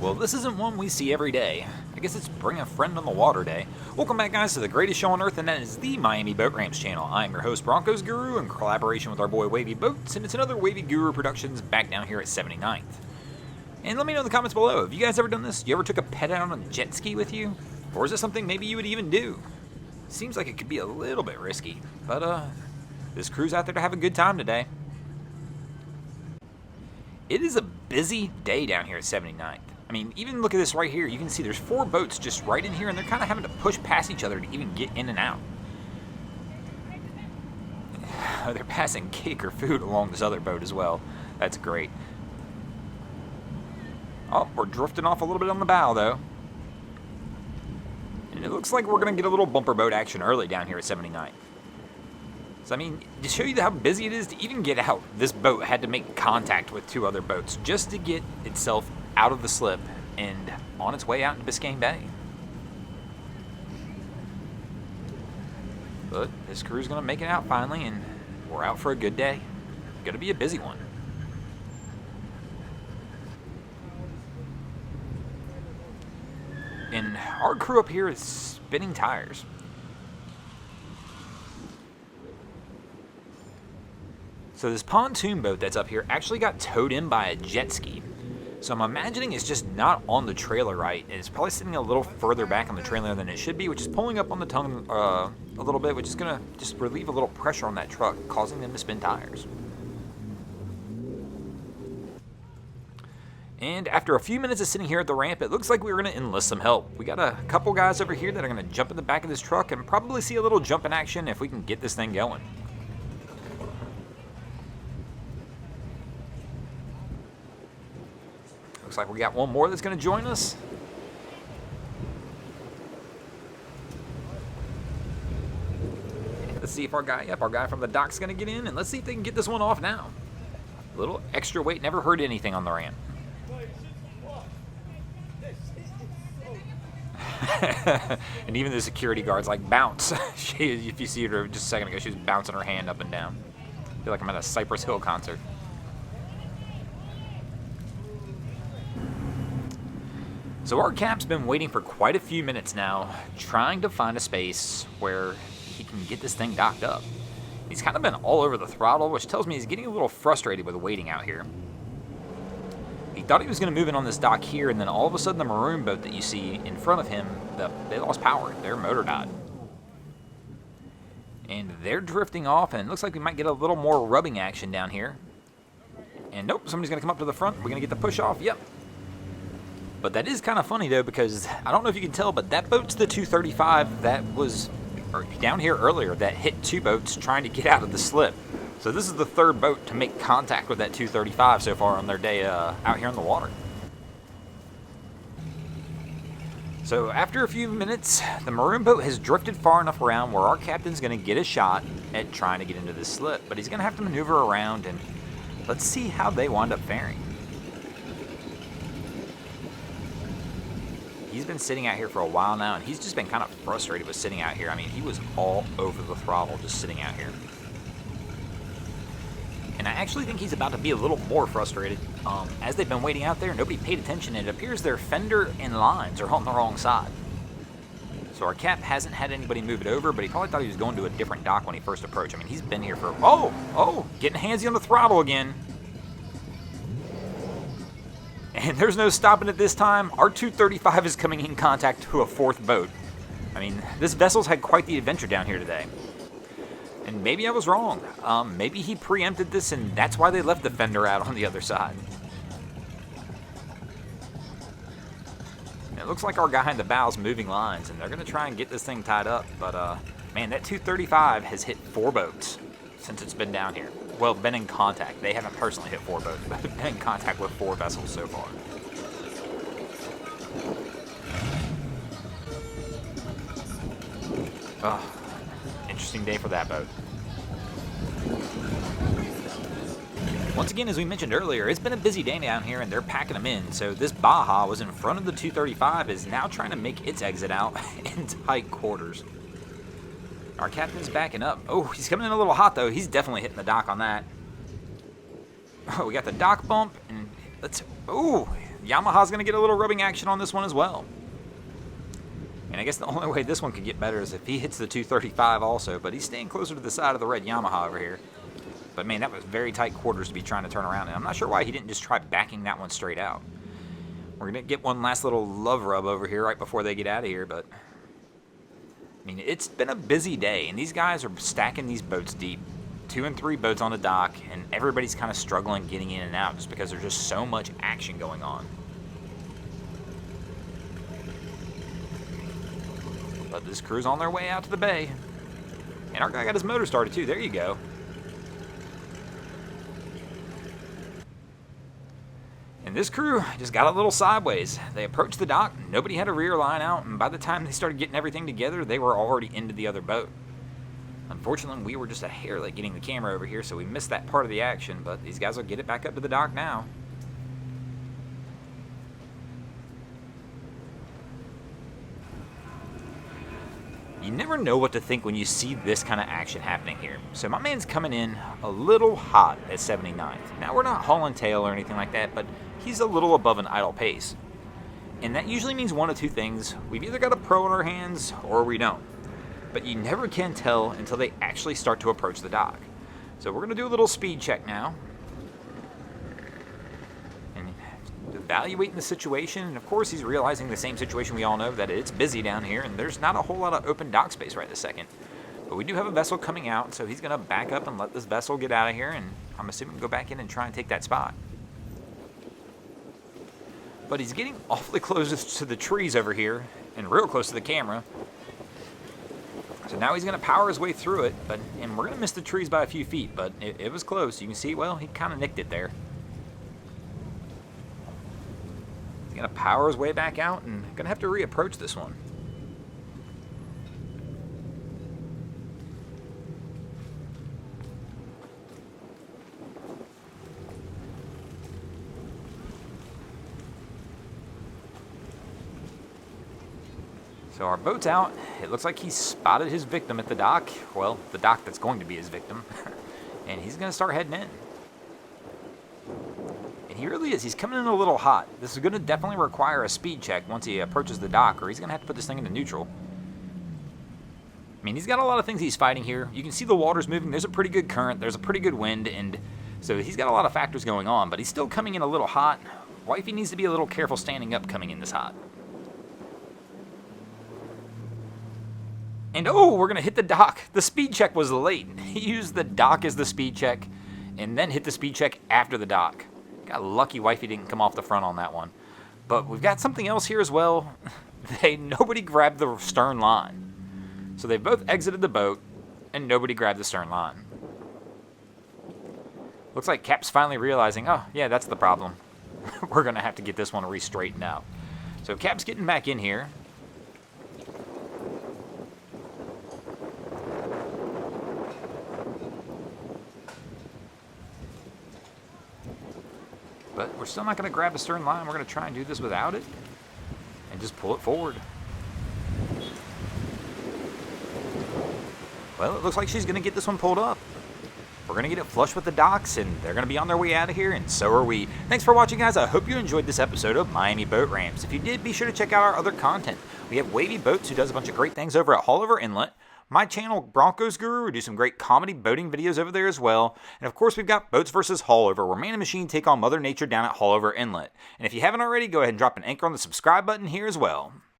Well, this isn't one we see every day. I guess it's Bring a Friend on the Water Day. Welcome back, guys, to the greatest show on earth, and that is the Miami Boat Ramps channel. I'm your host, Broncos Guru, in collaboration with our boy Wavy Boats, and it's another Wavy Guru Productions back down here at 79th. And let me know in the comments below, have you guys ever done this? You ever took a pet out on a jet ski with you? Or is it something maybe you would even do? Seems like it could be a little bit risky, but this crew's out there to have a good time today. It is a busy day down here at 79th. I mean, even look at this right here. You can see there's 4 boats just right in here, and they're kind of having to push past each other to even get in and out. They're passing cake or food along this other boat as well. That's great. Oh, we're drifting off a little bit on the bow, though. And it looks like we're going to get a little bumper boat action early down here at 79th. So, I mean, to show you how busy it is to even get out, this boat had to make contact with 2 other boats just to get itself out of the slip and on its way out into Biscayne Bay. But this crew's going to make it out finally, and we're out for a good day. Going to be a busy one. And our crew up here is spinning tires. So this pontoon boat that's up here actually got towed in by a jet ski. So I'm imagining it's just not on the trailer right, and it's probably sitting a little further back on the trailer than it should be, which is pulling up on the tongue a little bit, which is going to just relieve a little pressure on that truck, causing them to spin tires. And after a few minutes of sitting here at the ramp, it looks like we're going to enlist some help. We got a couple guys over here that are going to jump in the back of this truck and probably see a little jump in action if we can get this thing going. Looks like we got one more that's going to join us. Let's see if our guy from the dock's going to get in, and let's see if they can get this one off now. A little extra weight never hurt anything on the ramp. And even the security guard's like, bounce. If you see her just a second ago, she was bouncing her hand up and down. I feel like I'm at a Cypress Hill concert. So our cap's been waiting for quite a few minutes now, trying to find a space where he can get this thing docked up. He's kind of been all over the throttle, which tells me he's getting a little frustrated with waiting out here. He thought he was going to move in on this dock here, and then all of a sudden the maroon boat that you see in front of him, they lost power. Their motor died. And they're drifting off, and it looks like we might get a little more rubbing action down here. And nope, somebody's going to come up to the front. We're going to get the push off. Yep. But that is kind of funny, though, because I don't know if you can tell, but that boat's the 235 that was down here earlier that hit 2 boats trying to get out of the slip. So this is the 3rd boat to make contact with that 235 so far on their day out here on the water. So after a few minutes, the maroon boat has drifted far enough around where our captain's going to get a shot at trying to get into this slip. But he's going to have to maneuver around, and let's see how they wind up faring. He's been sitting out here for a while now, and he's just been kind of frustrated with sitting out here. I mean, he was all over the throttle just sitting out here. And I actually think he's about to be a little more frustrated. As they've been waiting out there, nobody paid attention, and it appears their fender and lines are on the wrong side. So our cap hasn't had anybody move it over, but he probably thought he was going to a different dock when he first approached. I mean, he's been here for... Oh, getting handsy on the throttle again. And there's no stopping it this time. Our 235 is coming in contact to a 4th boat. I mean, this vessel's had quite the adventure down here today. And maybe I was wrong. Maybe he preempted this, and that's why they left the fender out on the other side. And it looks like our guy in the bow's moving lines, and they're going to try and get this thing tied up. But, man, that 235 has hit 4 boats since it's been down here. Well, been in contact. They haven't personally hit 4 boats, but been in contact with 4 vessels so far. Oh, interesting day for that boat. Once again, as we mentioned earlier, it's been a busy day down here, and they're packing them in. So this Baja was in front of the 235, is now trying to make its exit out in tight quarters. Our captain's backing up. Oh, he's coming in a little hot, though. He's definitely hitting the dock on that. Oh, we got the dock bump, and let's... Oh, Yamaha's going to get a little rubbing action on this one as well. And I guess the only way this one could get better is if he hits the 235 also, but he's staying closer to the side of the red Yamaha over here. But man, that was very tight quarters to be trying to turn around, and I'm not sure why he didn't just try backing that one straight out. We're going to get one last little love rub over here right before they get out of here, but I mean, it's been a busy day, and these guys are stacking these boats deep. 2 and 3 boats on the dock, and everybody's kind of struggling getting in and out just because there's just so much action going on. But this crew's on their way out to the bay. And our guy got his motor started too. There you go. And this crew just got a little sideways. They approached the dock, nobody had a rear line out, and by the time they started getting everything together, they were already into the other boat. Unfortunately, we were just a hair late getting the camera over here, so we missed that part of the action, but these guys will get it back up to the dock now. You never know what to think when you see this kind of action happening here. So my man's coming in a little hot at 79th. Now we're not hauling tail or anything like that, but he's a little above an idle pace. And that usually means one of two things. We've either got a pro in our hands or we don't. But you never can tell until they actually start to approach the dock. So we're going to do a little speed check now. And evaluating the situation, and of course he's realizing the same situation we all know, that it's busy down here and there's not a whole lot of open dock space right this second. But we do have a vessel coming out, so he's going to back up and let this vessel get out of here, and I'm assuming go back in and try and take that spot. But he's getting awfully close to the trees over here and real close to the camera. So now he's going to power his way through it, and we're going to miss the trees by a few feet, but it was close. You can see, well, he kind of nicked it there. He's going to power his way back out and going to have to reapproach this one. So our boat's out. It looks like he's spotted his victim at the dock. Well, the dock that's going to be his victim. And he's going to start heading in. And he really is. He's coming in a little hot. This is going to definitely require a speed check once he approaches the dock, or he's going to have to put this thing into neutral. I mean, he's got a lot of things he's fighting here. You can see the water's moving. There's a pretty good current. There's a pretty good wind. And so he's got a lot of factors going on, but he's still coming in a little hot. Wifey needs to be a little careful standing up coming in this hot. And oh, we're going to hit the dock. The speed check was late. He used the dock as the speed check and then hit the speed check after the dock. Got lucky Wifey didn't come off the front on that one. But we've got something else here as well. Nobody grabbed the stern line. So they both exited the boat and nobody grabbed the stern line. Looks like Cap's finally realizing, oh yeah, that's the problem. We're going to have to get this one re-straightened out. So Cap's getting back in here. But we're still not going to grab the stern line. We're going to try and do this without it and just pull it forward. Well, it looks like she's going to get this one pulled up. We're going to get it flush with the docks, and they're going to be on their way out of here, and so are we. Thanks for watching, guys. I hope you enjoyed this episode of Miami Boat Ramps. If you did, be sure to check out our other content. We have Wavy Boats, who does a bunch of great things over at Haulover Inlet. My channel, Broncos Guru, we do some great comedy boating videos over there as well. And of course, we've got Boats vs. Haulover, where man and machine take on Mother Nature down at Haulover Inlet. And if you haven't already, go ahead and drop an anchor on the subscribe button here as well.